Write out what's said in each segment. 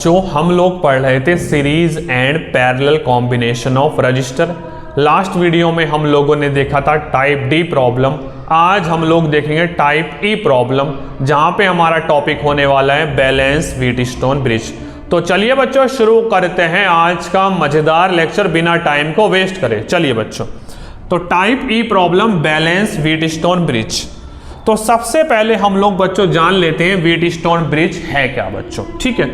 जो हम लोग पढ़ रहे थे series and parallel combination of register. Last video में हम लोगों ने देखा था टाइप डी प्रॉब्लम। आज हम लोग देखेंगे टाइप ई प्रॉब्लम, जहां पे हमारा टॉपिक होने वाला है बैलेंस व्हीटस्टोन ब्रिज। तो चलिए बच्चों शुरू करते हैं आज का मजेदार लेक्चर बिना टाइम को वेस्ट करे। चलिए बच्चों, तो टाइप ई प्रॉब्लम बैलेंस व्हीटस्टोन ब्रिज। तो सबसे पहले हम लोग बच्चों जान लेते हैं व्हीटस्टोन ब्रिज है क्या बच्चों। ठीक है,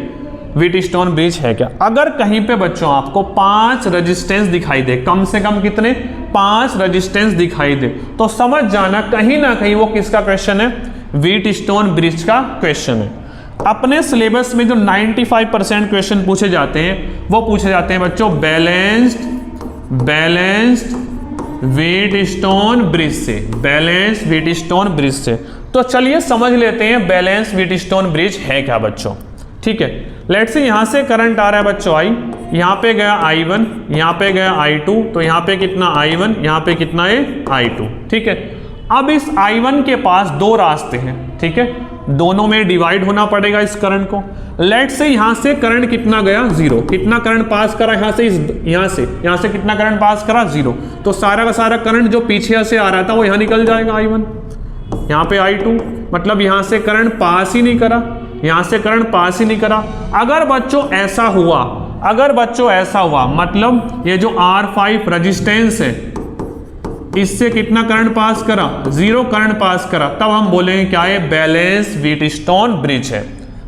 व्हीटस्टोन ब्रिज है क्या। अगर कहीं पे बच्चों आपको 5 रेजिस्टेंस दिखाई दे, कम से कम कितने 5 रेजिस्टेंस दिखाई दे, तो समझ जाना कहीं ना कहीं वो किसका क्वेश्चन है, व्हीटस्टोन ब्रिज का क्वेश्चन है। अपने सिलेबस में जो 95% क्वेश्चन पूछे जाते हैं वो पूछे जाते हैं बच्चों बैलेंस्ड व्हीटस्टोन ब्रिज से, बैलेंस व्हीटस्टोन ब्रिज से। तो चलिए समझ लेते हैं बैलेंस व्हीटस्टोन ब्रिज है क्या बच्चों। ठीक है, लेट्स से यहां से करंट आ रहा है बच्चों आई, यहां पे गया I1, यहां पे गया I2, तो यहां पे कितना I1, यहां पे कितना है I2। ठीक है, अब इस I1 के पास 2 रास्ते हैं। ठीक है, दोनों में डिवाइड होना पड़ेगा इस करंट को। लेट्स से यहां से करंट कितना गया 0, कितना करंट पास करा यहां से, यहां से कितना करंट पास करा 0। तो सारा का सारा करंट जो पीछे से आ रहा था वो यहां निकल जाएगा I1, यहां पे I2, मतलब यहां से करंट पास ही नहीं करा, यहां से करंट पास ही नहीं करा। अगर बच्चों ऐसा हुआ मतलब ये जो R5 रेजिस्टेंस है इससे कितना करंट पास करा, 0 करंट पास करा, तब हम बोलेंगे क्या है, बैलेंस व्हीटस्टोन ब्रिज है।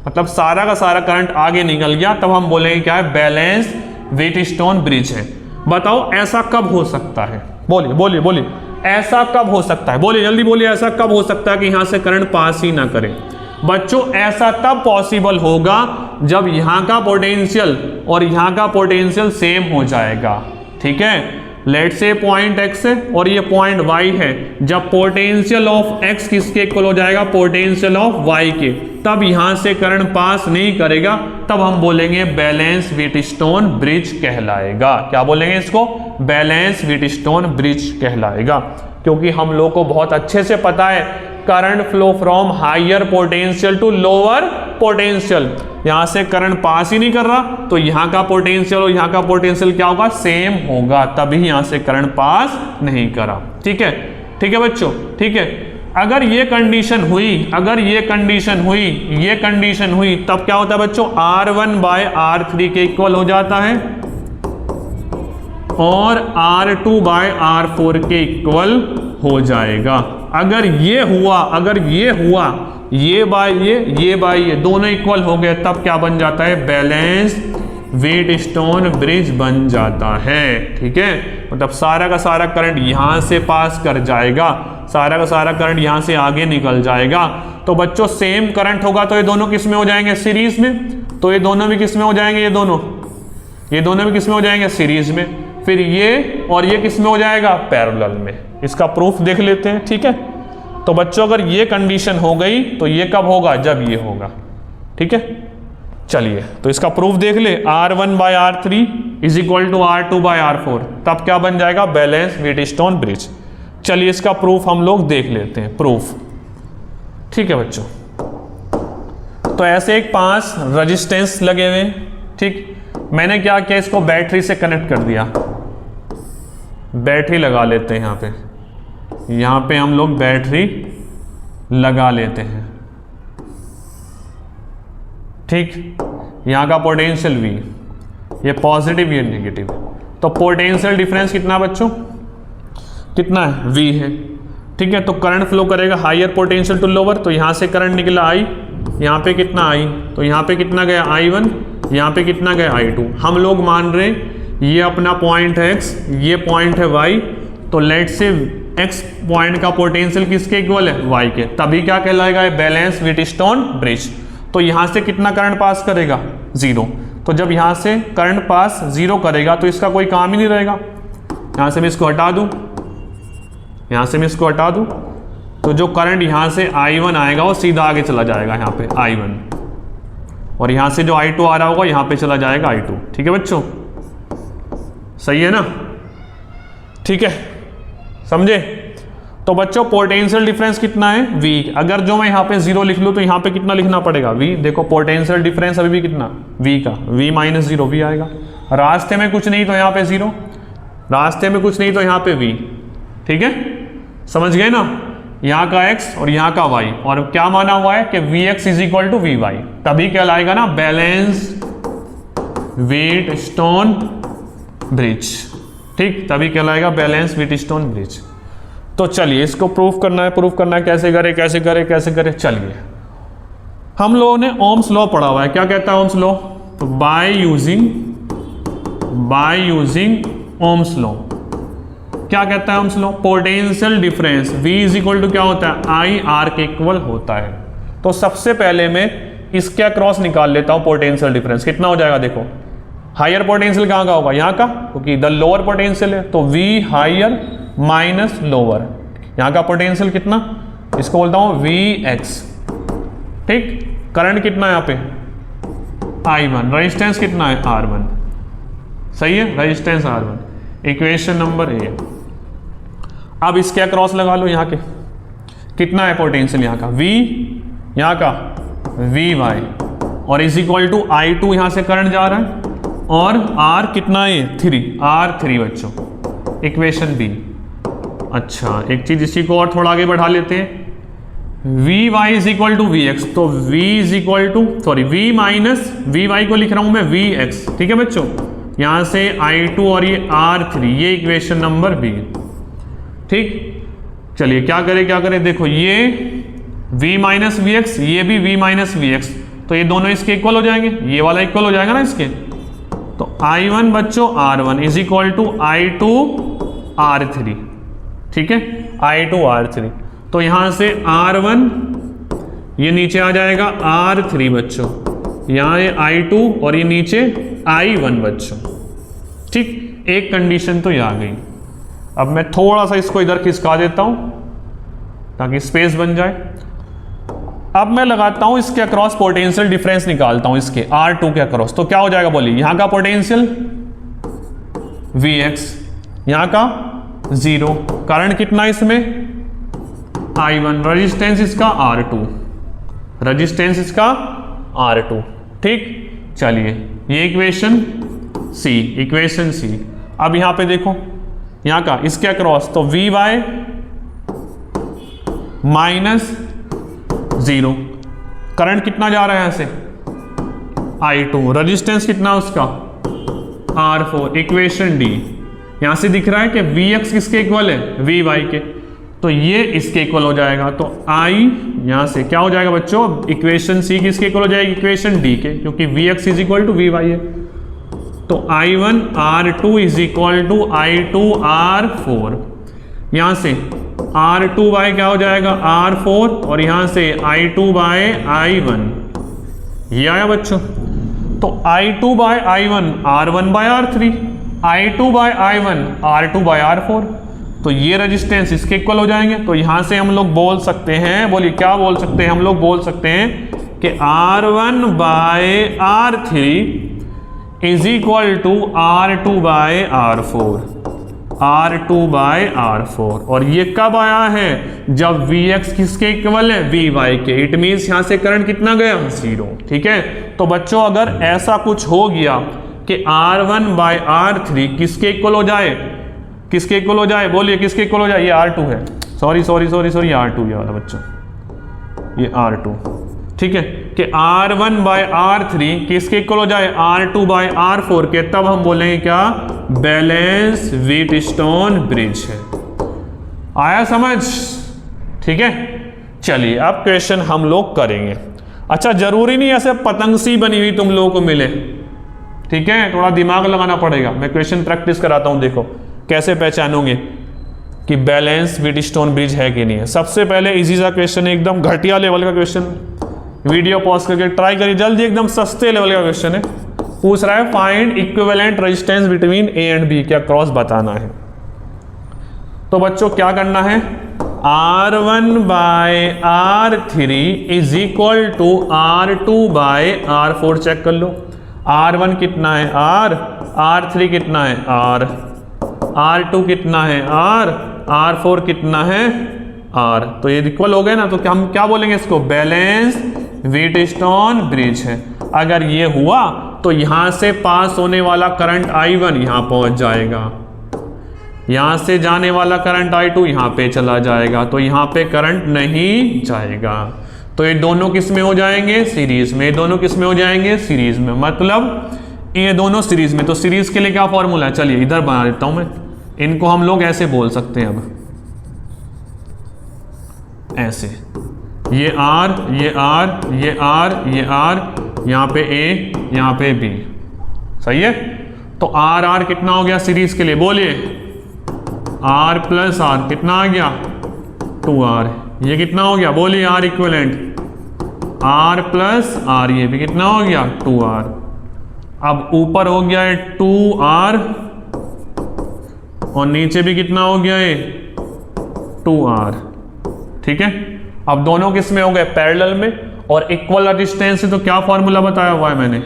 मतलब सारा का सारा करंट आगे निकल गया, तब हम बोलेंगे क्या है, बैलेंस व्हीटस्टोन ब्रिज है। बताओ ऐसा कब हो सकता है, बोलिए ऐसा कब हो सकता है, बोलिए जल्दी बोलिए, ऐसा कब हो सकता है कि यहां से करंट पास ही ना करे। बच्चों ऐसा तब पॉसिबल होगा जब यहां का पोटेंशियल और यहां का पोटेंशियल सेम हो जाएगा। ठीक है, लेट से पॉइंट x है और ये पॉइंट y है, जब पोटेंशियल ऑफ x किसके इक्वल हो जाएगा, पोटेंशियल ऑफ y के, तब यहां से करंट पास नहीं करेगा, तब हम बोलेंगे बैलेंस व्हीटस्टोन ब्रिज कहलाएगा। क्या बोलेंगे इसको, बैलेंस व्हीटस्टोन ब्रिज कहलाएगा। क्योंकि हम लोग को बहुत अच्छे से पता है current flow from higher potential to lower potential, यहां से करंट पास ही नहीं कर रहा, तो यहां का पोटेंशियल और यहां का पोटेंशियल क्या होगा, सेम होगा, तभी यहां से करंट पास नहीं करा। ठीक है बच्चों, ठीक है। अगर ये कंडीशन हुई तब क्या होता है बच्चों, R1/R3 के इक्वल हो जाता है और R2/R4 के इक्वल हो जाएगा। अगर ये हुआ ये बाय ये दोनों इक्वल हो गए, तब क्या बन जाता है, बैलेंस व्हीटस्टोन ब्रिज बन जाता है। ठीक है, मतलब सारा का सारा करंट यहां से पास कर जाएगा, सारा का सारा करंट यहां से आगे निकल जाएगा। तो बच्चों सेम करंट होगा तो ये दोनों किस में हो जाएंगे, सीरीज में। तो ये दोनों भी किस में हो जाएंगे, ये दोनों भी किस में हो जाएंगे, सीरीज में। फिर ये और ये किस में हो जाएगा, पैरेलल में। इसका प्रूफ देख लेते हैं। ठीक है, तो बच्चों अगर ये कंडीशन हो गई तो ये कब होगा, जब ये होगा। ठीक है, चलिए तो इसका प्रूफ देख ले, R1/R3 is equal to R2/R4, तब क्या बन जाएगा, बैलेंस व्हीटस्टोन ब्रिज। चलिए इसका प्रूफ हम लोग देख लेते हैं, प्रूफ। ठीक है बच्चों, तो ऐसे एक 5 रेजिस्टेंस लगे हुए। ठीक, मैंने क्या किया, इसको बैटरी से कनेक्ट कर दिया। बैटरी लगा लेते हैं यहाँ पे हम लोग बैटरी लगा लेते हैं। ठीक, यहाँ का पोटेंशियल V, ये पॉजिटिव ये नेगेटिव, तो पोटेंशियल डिफरेंस कितना बच्चों, कितना है, V है। ठीक है, तो करंट फ्लो करेगा हायर पोटेंशियल टू लोअर, तो यहाँ से करंट निकला I, यहाँ पे कितना I, तो यहाँ पे कितना गया I1, यहाँ पे कितना गया I2। हम लोग मान रहे ये अपना पॉइंट है x, ये पॉइंट है y, तो लेट से x पॉइंट का पोटेंशियल किसके इक्वल है, y के, तभी क्या कहलाएगा, बैलेंस व्हीटस्टोन ब्रिज। तो यहां से कितना करंट पास करेगा, 0। तो जब यहां से करंट पास 0 करेगा तो इसका कोई काम ही नहीं रहेगा। यहां से मैं इसको हटा दूं, तो जो करंट यहां से I1 आएगा वो सीधा आगे चला जाएगा यहाँ पे I1, और यहां से जो I2 आ रहा होगा यहां पे चला जाएगा I2। ठीक है बच्चों, सही है ना। ठीक है, समझे। तो बच्चों पोटेंशियल डिफरेंस कितना है V। अगर जो मैं यहाँ पे 0 लिख लूँ तो यहाँ पे कितना लिखना पड़ेगा V। देखो पोटेंशियल डिफरेंस अभी भी कितना V का, V माइनस 0 V आएगा। रास्ते में कुछ नहीं तो यहाँ पे 0, रास्ते में कुछ नहीं तो यहाँ पे V। ठीक है, समझ गए ना। यहाँ का x और यहाँ का y, और क्या माना हुआ है कि Vx is equal to Vy, तभी कहलाएगा ना बैलेंस व्हीटस्टोन ब्रिज। ठीक, तभी कहलाएगा बैलेंस व्हीटस्टोन ब्रिज। तो चलिए इसको प्रूफ करना है, कैसे करें। चलिए हम लोगों ने ओम्स लॉ पढ़ा हुआ है। क्या कहता है ओम्स लॉ? तो बाय यूजिंग ओम्स लॉ क्या कहता है Ohm's law? Potential difference V is equal to क्या होता है? I R के इक्वल होता है। तो सबसे पहले मैं इसके अक्रॉस निकाल लेता हूं पोटेंशियल डिफरेंस। कितना हो जाएगा? देखो हायर पोटेंशियल कहाँ का होगा? यहाँ का, क्योंकि द लोअर पोटेंशियल है तो V हायर माइनस लोअर। यहाँ का पोटेंशियल कितना? इसको बोलता हूँ Vx। ठीक, करंट कितना है यहाँ पे? I1। रेजिस्टेंस कितना है? R1। सही है, resistance R1। Equation number A. अब इसके अक्रॉस लगा लो यहाँ के, कितना है पोटेंशियल यहाँ का? V, यहाँ का Vy, और इज इक्वल टू I2 यहाँ से करंट जा रहा है, और R कितना है? 3, R3 बच्चों, इक्वेशन बी। अच्छा एक चीज इसी को और थोड़ा आगे बढ़ा लेते हैं। Vy is equal to Vx, तो V is equal to V minus Vy को लिख रहा हूं मैं Vx। ठीक है बच्चों, यहां से I2 और ये R3, ये इक्वेशन नंबर बी। ठीक, चलिए क्या करें देखो ये V माइनस Vx, ये भी V माइनस Vx, तो ये दोनों इसके इक्वल हो जाएंगे, ये वाला इक्वल हो जाएगा ना इसके। तो I1 बच्चों R1 is equal to I2 R3। ठीक है, I2 R3, तो यहां से R1 ये नीचे आ जाएगा R3 बच्चों, यहाँ ये I2 और ये नीचे I1 बच्चों। ठीक, एक कंडीशन तो ये आ गई। अब मैं थोड़ा सा इसको इधर खिसका देता हूं ताकि स्पेस बन जाए। अब मैं लगाता हूं इसके अक्रॉस पोटेंशियल डिफरेंस निकालता हूं इसके R2 के अक्रॉस। तो क्या हो जाएगा बोलिए? यहां का पोटेंशियल Vx, यहां का 0, करंट कितना इसमें? I1, रेजिस्टेंस इसका R2, रेजिस्टेंस इसका R2। ठीक, चलिए ये इक्वेशन सी। अब यहां पे देखो, यहां का इसके अक्रॉस, तो Vy माइनस 0, करंट कितना जा रहा है यहां से? I2, रेजिस्टेंस कितना उसका? R4, equation D. यहां से दिख रहा है कि Vx किसके इक्वल है? Vy के, तो ये इसके इक्वल हो जाएगा। तो I यहां से क्या हो जाएगा बच्चों? इक्वेशन सी किसके इक्वल हो जाएगी? इक्वेशन डी के, क्योंकि Vx is equal to Vy है। तो I1 R2 is equal to I2 R4। यहां से R2 बाय क्या हो जाएगा? R4, और यहां से I2 बाय I1, ये आया बच्चों। तो I2 bye I1 R1 by R3, I2 bye I1 R2 by R4, तो ये रेजिस्टेंस इसके इक्वल हो जाएंगे। तो यहां से हम लोग बोल सकते हैं, बोलिए क्या बोल सकते हैं? हम लोग बोल सकते हैं कि R1 by R3 is equal to R2 by R4, R2 by R4। और ये कब आया है? जब Vx किसके इक्वल है? Vy के। इट मीन्स यहां से करंट कितना गया? 0। ठीक है, तो बच्चों अगर ऐसा कुछ हो गया कि R1 बाय R3 किसके इक्वल हो जाए? किसके इक्वल हो जाए? बोलिए किसके इक्वल हो जाए? ये R2 है, सॉरी R2 ये वाला बच्चों, ये R2। ठीक है, कि R1 बाय R3 किसके इक्वल हो जाए? R2 बाय R4 के, तब हम बोलेंगे क्या? बैलेंस व्हीटस्टोन ब्रिज है। आया समझ? ठीक है, चलिए अब क्वेश्चन हम लोग करेंगे। अच्छा जरूरी नहीं ऐसे पतंग सी बनी हुई तुम लोगों को मिले, ठीक है, थोड़ा दिमाग लगाना पड़ेगा। मैं क्वेश्चन प्रैक्टिस कराता हूं, देखो कैसे पहचानोगे कि बैलेंस व्हीटस्टोन ब्रिज है कि नहीं है। सबसे पहले इजी सा क्वेश्चन है, एकदम घटिया लेवल का क्वेश्चन, वीडियो पॉज करके ट्राई करिए जल्दी, एकदम सस्ते लेवल का क्वेश्चन है। पूछ रहा है find equivalent resistance between A and B, क्या क्रॉस बताना है। तो बच्चों क्या करना है? R1 by R3 is equal to R2 by R4 check कर लो। R1 कितना है? R, R3 कितना है? R, R2 कितना है? R, R4 कितना है? आर, तो ये इक्वल हो गए ना, तो हम क्या बोलेंगे इसको, बैलेंस व्हीटस्टोन ब्रिज है। अगर ये हुआ तो यहां से पास होने वाला करंट I1 यहां पहुंच जाएगा, यहां से जाने वाला करंट I2 यहां पे चला जाएगा, तो यहां पे करंट नहीं जाएगा। तो ये दोनों किस में हो जाएंगे, सीरीज में। दोनों किस में हो जाएंगे, सीरीज में, मतलब ये दोनों सीरीज में। तो सीरीज के लिए क्या फॉर्मूला है, चलिए इधर बना देता हूं मैं, इनको हम लोग ऐसे बोल सकते हैं, अब ऐसे, ये R, ये R, ये R, ये R, यहां पे A, यहां पे B, सही है। तो R R कितना हो गया सीरीज के लिए, बोलिए, R प्लस R कितना आ गया, 2R। ये कितना हो गया, बोलिए, R equivalent, R plus R, ये भी कितना हो गया, 2R। अब ऊपर हो गया है 2R और नीचे भी कितना हो गया है, 2R, ठीक है। अब दोनों किस में हो गए, पैरेलल में, और इक्वल रेजिस्टेंस है, तो क्या फॉर्मूला बताया हुआ है मैंने,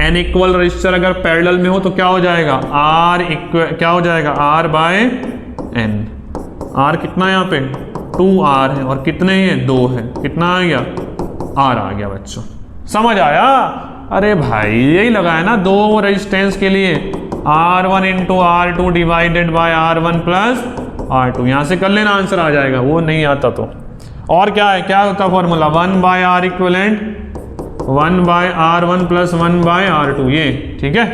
एन इक्वल रजिस्टर अगर पैरेलल में हो तो क्या हो जाएगा, आर इक्वल, क्या हो जाएगा, आर बाय एन। आर कितना है यहाँ पे, 2R है, और कितने हैं, 2 है, कितना आ गया, आर आ गया बच्चों, समझ आया। अरे भाई यही लगा है ना, दो रेजिस्टेंस के लिए, R1 into R2 divided by R1 plus R2, यहां से कर लेना, आंसर आ जाएगा, वो नहीं आता तो। और क्या है, क्या होता formula, 1 by R equivalent 1 by R1 plus 1 by R2, ये ठीक है।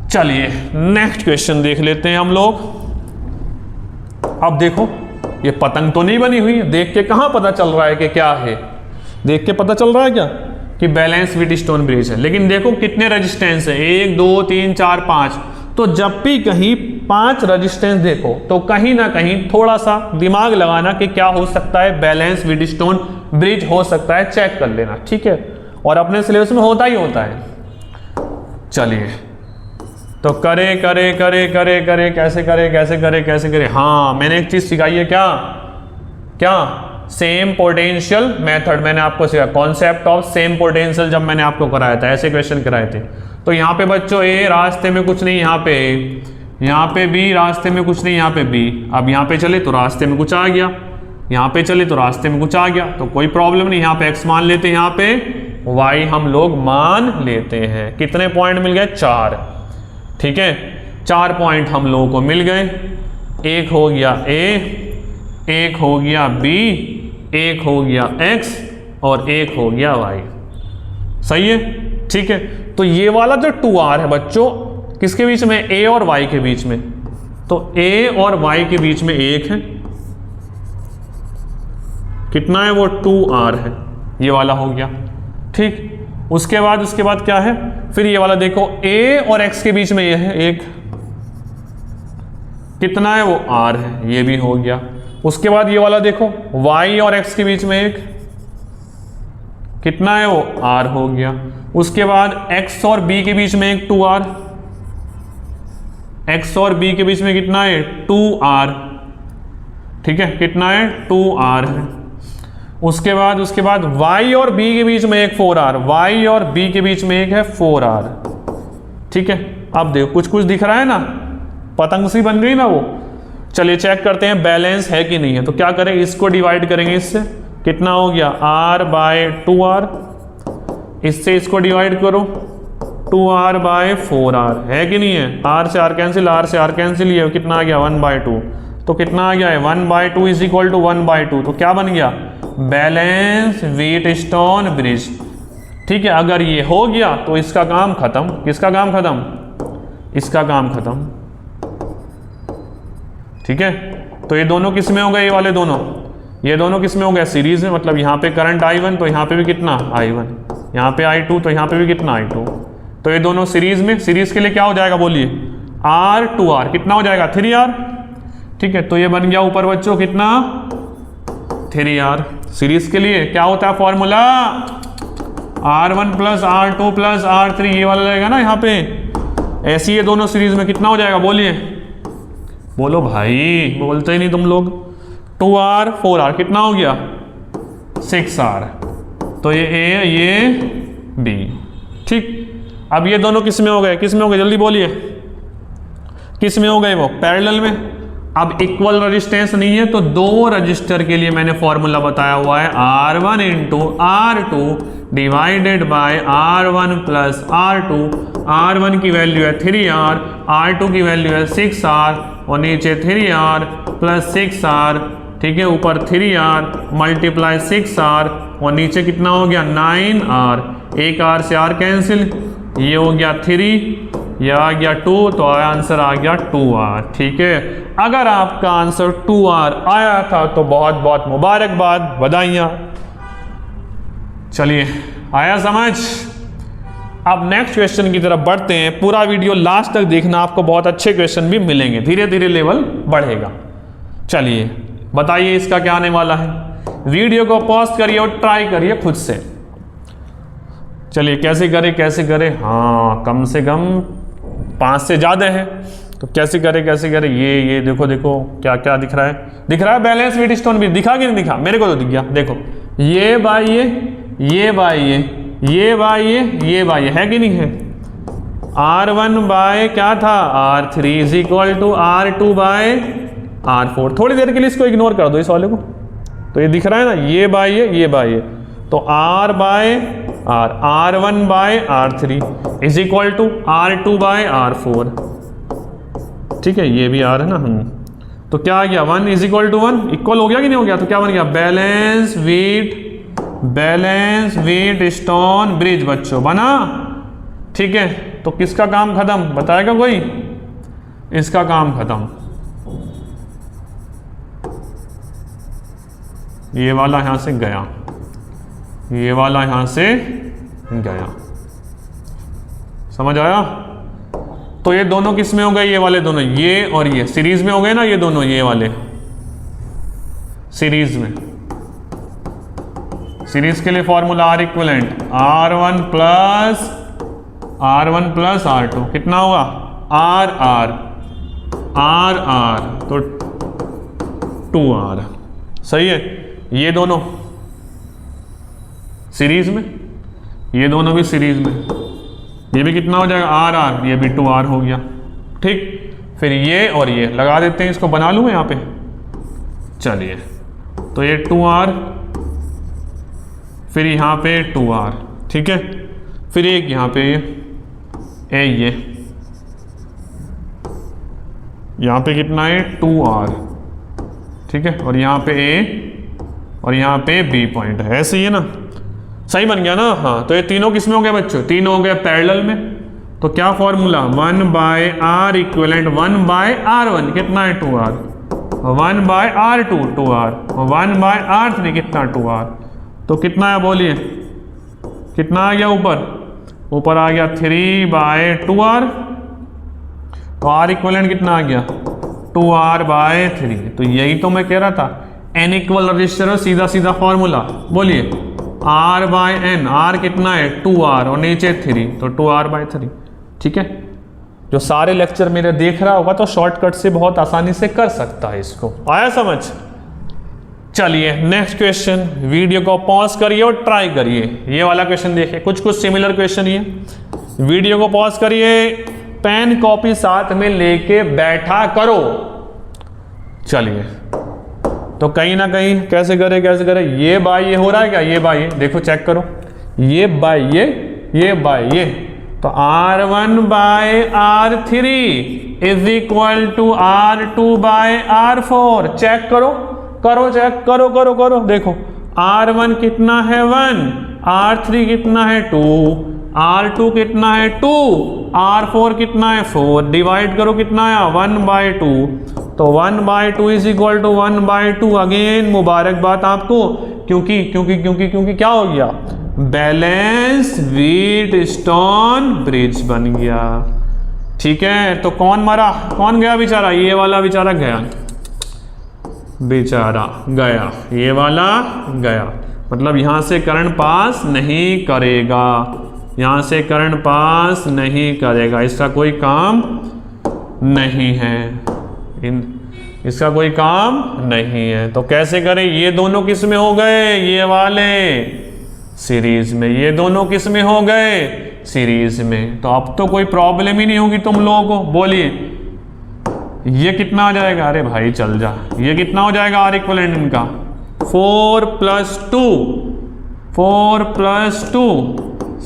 चलिए नेक्स्ट क्वेश्चन देख लेते हैं हम लोग। अब देखो, ये पतंग तो नहीं बनी हुई है, देख के कहां पता चल रहा है कि क्या है, देख के पता चल रहा है क्या कि बैलेंस व्हीटस्टोन ब्रिज है। लेकिन देखो कितने रेजिस्टेंस है, 1 2 3 4 5, तो जब भी कहीं 5 रेजिस्टेंस देखो तो कहीं ना कहीं थोड़ा सा दिमाग लगाना कि क्या हो सकता है, बैलेंस व्हीटस्टोन ब्रिज हो सकता है, चेक कर लेना, ठीक है। और अपने सिलेबस में होता ही होता है। चलिए तो करे करे करे करे करे कैसे करे कैसे करे कैसे करे, हाँ मैंने एक चीज सिखाई है, क्या क्या, सेम पोटेंशियल मेथड मैंने आपको सिखाया, कॉन्सेप्ट ऑफ सेम पोटेंशियल, जब मैंने आपको कराया था, ऐसे क्वेश्चन कराए थे। तो यहाँ पे बच्चों ए रास्ते में कुछ नहीं, यहाँ पे ए, यहाँ पे बी रास्ते में कुछ नहीं, यहाँ पे बी। अब यहाँ पे चले तो रास्ते में कुछ आ गया, यहाँ पे चले तो रास्ते में कुछ आ गया, तो कोई प्रॉब्लम नहीं, यहाँ पे एक्स मान लेते हैं, यहाँ पे वाई हम लोग मान लेते हैं। कितने पॉइंट मिल गए, 4, ठीक है। 4 पॉइंट हम लोगों को मिल गए, एक हो गया ए, एक हो गया बी, एक हो गया एक्स और एक हो गया वाई, सही है, ठीक है। तो ये वाला जो 2R है बच्चों, किसके बीच में, ए और वाई के बीच में, तो ए और वाई के बीच में एक है, कितना है वो, 2R है, ये वाला हो गया, ठीक। उसके बाद क्या है, फिर ये वाला देखो, ए और एक्स के बीच में ये है एक, कितना है वो, R है, ये भी हो गया। उसके बाद ये वाला देखो, y और x के बीच में एक, कितना है वो, R हो गया। उसके बाद x और b के बीच में एक 2R, x और b के बीच में कितना है, 2R, ठीक है, कितना है, 2R है। उसके बाद y और b के बीच में एक 4R, y और b के बीच में एक है 4R, ठीक है। अब देखो कुछ कुछ दिख रहा है ना, पतंग सी बन गई ना वो। चलिए चेक करते हैं बैलेंस है कि नहीं है। तो क्या करें, इसको डिवाइड करेंगे इससे, कितना हो गया, R बाय 2R, इससे इसको डिवाइड करो, 2R बाय 4R, है कि नहीं है। R से R कैंसिल, R से R कैंसिल, ये कितना आ गया, 1/2, तो कितना आ गया है, 1/2 इज इक्वल टू 1/2, तो क्या बन गया, बैलेंस व्हीटस्टोन ब्रिज, ठीक है। अगर ये हो गया तो इसका काम खत्म, किसका काम खत्म, इसका काम खत्म, ठीक है। तो ये दोनों किस में हो गए, ये वाले दोनों, ये दोनों किस में हो गया, सीरीज में, मतलब यहाँ पे करंट I1 तो यहाँ पे भी कितना I1, यहाँ पे I2 तो यहाँ पे भी कितना I2, तो ये दोनों सीरीज में। सीरीज के लिए क्या हो जाएगा, बोलिए, R 2R, कितना हो जाएगा, 3R, ठीक है। तो ये बन गया ऊपर बच्चों कितना, 3R। सीरीज के लिए क्या होता है formula, R1 plus R2 plus R3, ये वाला रहेगा ना यहाँ पे, ऐसी ये दोनों सीरीज में कितना हो जाएगा, बोलिए, बोलो भाई, बोलते ही नहीं तुम लोग। 2R 4R कितना हो गया, 6R, तो ये A ये B, ठीक। अब ये दोनों किस में हो गए, किस में हो गए, जल्दी बोलिए, किस में हो गए, वो पैरेलल में। अब इक्वल रजिस्टेंस नहीं है तो दो रजिस्टर के लिए मैंने फॉर्मूला बताया हुआ है R1 into R2 divided by R1 plus R2। R1 की वैल्यू है 3R, R2 की वैल्यू है 6R और नीचे 3R प्लस 6R, ठीक है, ऊपर 3R मल्टीप्लाई 6R और नीचे कितना हो गया 9R। एक R से R कैंसिल, ये हो गया 3, ये आ गया 2, तो आंसर आ गया 2R। ठीक है, अगर आपका आंसर 2R आया था तो बहुत बहुत मुबारकबाद, बधाइयाँ। चलिए, आया समझ। अब नेक्स्ट क्वेश्चन की तरफ बढ़ते हैं। पूरा वीडियो लास्ट तक देखना, आपको बहुत अच्छे क्वेश्चन भी मिलेंगे, धीरे धीरे लेवल बढ़ेगा। चलिए बताइए इसका क्या आने वाला है। वीडियो को पॉज करिए और ट्राई करिए खुद से। चलिए कैसे करें, हाँ कम से कम 5 से ज़्यादा है तो कैसे करें। ये देखो क्या क्या दिख रहा है, बैलेंस व्हीटस्टोन ब्रिज दिखा कि नहीं दिखा, मेरे को तो दिख गया। देखो ये बाई ये बाई ये बाई है कि नहीं है। R1 बाय क्या था R3 is equal to R2 by R4। थोड़ी देर के लिए इसको इग्नोर कर दो इस वाले को, तो ये दिख रहा है ना, ये बाई ये तो R by R, R1 by R3 is equal to R2 by R4। ठीक है, ये भी R है ना। तो क्या आ गया 1 इज इक्वल टू 1, इक्वल हो गया कि नहीं हो गया, तो क्या बन गया बैलेंस व्हीटस्टोन ब्रिज बच्चों बना। ठीक है, तो किसका काम खत्म बताएगा कोई, इसका काम खत्म। ये वाला यहां से गया, ये वाला यहां से गया, समझ आया। तो ये दोनों किस में हो गए, ये वाले दोनों, ये और ये सीरीज में हो गए ना, ये दोनों ये वाले सीरीज में। सीरीज के लिए formula R equivalent R1 plus R2 कितना होगा R तो 2R। सही है, ये दोनों सीरीज में, ये दोनों भी सीरीज में, ये भी कितना हो जाएगा R, ये भी 2R हो गया। ठीक, फिर ये और ये लगा देते हैं, इसको बना लूँ मैं यहाँ पे। चलिए, तो ये 2R, फिर यहाँ पे 2R, ठीक है, फिर एक यहाँ पे ये यहाँ पे कितना है 2R, ठीक है, और यहाँ पे A और यहाँ पे B पॉइंट है, ऐसे ही है ना, सही बन गया ना। हाँ, तो ये तीनों किस में हो गए बच्चों, तीनों हो गए पैरेलल में। तो क्या formula 1 by R equivalent 1 by R1 कितना है 2R, 1 by R2 2R, 1 bye R3 कितना 2R। तो कितना है बोलिए, कितना आ गया ऊपर आ गया 3 बाय 2R। तो R इक्विवेलेंट कितना आ गया 2R बाय 3। तो यही तो मैं कह रहा था, n इक्वल रजिस्टर है, सीधा सीधा फॉर्मूला बोलिए R बाय n, R कितना है 2R और नीचे 3, तो 2R बाय 3। ठीक है, जो सारे लेक्चर मेरे देख रहा होगा तो शॉर्टकट से बहुत आसानी से कर सकता है इसको। आया समझ। चलिए नेक्स्ट क्वेश्चन, वीडियो को पॉज करिए और ट्राई करिए। ये वाला क्वेश्चन देखिए, कुछ सिमिलर क्वेश्चन ही है। वीडियो को पॉज करिए, पेन कॉपी साथ में लेके बैठा करो। चलिए, तो कहीं ना कहीं कैसे करें, ये बाय ये हो रहा है क्या, ये बाय ये देखो चेक करो, ये बाय ये बाय ये। तो R1 by R3 is equal to R2 by R4। Check करो, देखो R1 कितना है 1, R3 कितना है 2, R2 कितना है 2, R4 कितना है 4। डिवाइड करो कितना आया 1 बाय 2। तो 1 by 2 is equal to 1 by 2। Again मुबारकबाद आपको, क्योंकि क्या हो गया, बैलेंस व्हीटस्टोन ब्रिज बन गया। ठीक है, तो कौन मरा, कौन गया बेचारा, ये वाला बेचारा गया, ये वाला गया। मतलब यहां से करंट पास नहीं करेगा, यहां से करंट पास नहीं करेगा, इसका कोई काम नहीं है, इसका कोई काम नहीं है। तो कैसे करें, ये दोनों किस में हो गए, ये वाले सीरीज में, ये दोनों किस में हो गए सीरीज में। तो अब तो कोई प्रॉब्लम ही नहीं होगी तुम लोगों को। बोलिए ये कितना आ जाएगा, अरे भाई चल जा, ये कितना हो जाएगा आर इक्विवेलेंट इनका 4 + 2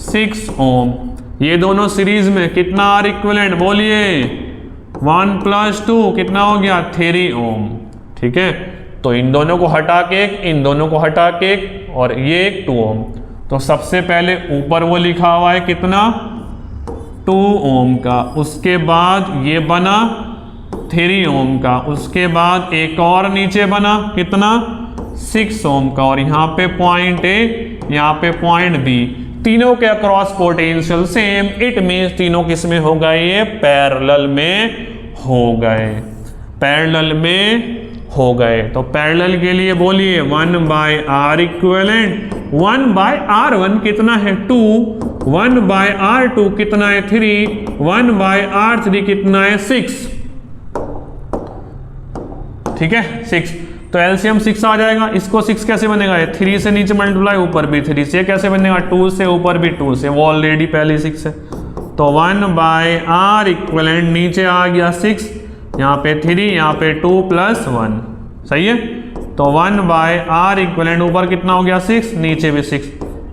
6 ओम। ये दोनों सीरीज में कितना आर इक्विवेलेंट बोलिए, 1 + 2 कितना हो गया 3 ओम। ठीक है, तो इन दोनों को हटा के एक, इन दोनों को हटा के एक, और ये एक 2 ओम। तो सबसे पहले ऊपर वो लिखा हुआ है कितना 2 ओम का, उसके बाद ये बना 3 ओम का, उसके बाद एक और नीचे बना कितना 6 ओम का, और यहाँ पे पॉइंट ए, यहाँ पे पॉइंट बी, तीनों के across potential same. It means तीनों किस में हो गए, ये पैरेलल में हो गए, पैरेलल में हो गए। तो पैरेलल के लिए बोलिए 1/R इक्विवेलेंट, 1/R1 कितना है 2, 1/R2 कितना है 3, 1/R3 कितना है 6। ठीक है 6, तो एलसीएम 6 आ जाएगा। इसको 6 कैसे बनेगा, 3 से नीचे मल्टीप्लाई, ऊपर भी 3 से, कैसे बनेगा 2 से, ऊपर भी 2 से, वो ऑलरेडी पहले 6 है। तो 1/R इक्विवेलेंट नीचे आ गया 6, यहाँ पे 3, यहाँ पे 2 + 1, सही है। तो 1/R इक्विवेलेंट ऊपर कितना हो गया 6, नीचे भी 6,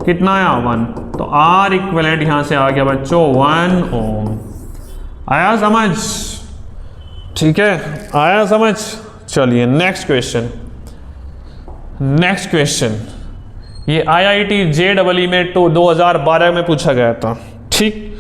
कितना आया 1। तो R इक्विवेलेंट यहाँ से आ गया बच्चों 1 ओम। आया समझ, ठीक है आया समझ। चलिए नेक्स्ट क्वेश्चन, नेक्स्ट क्वेश्चन ये IIT JEE में 2012 में पूछा गया था। ठीक,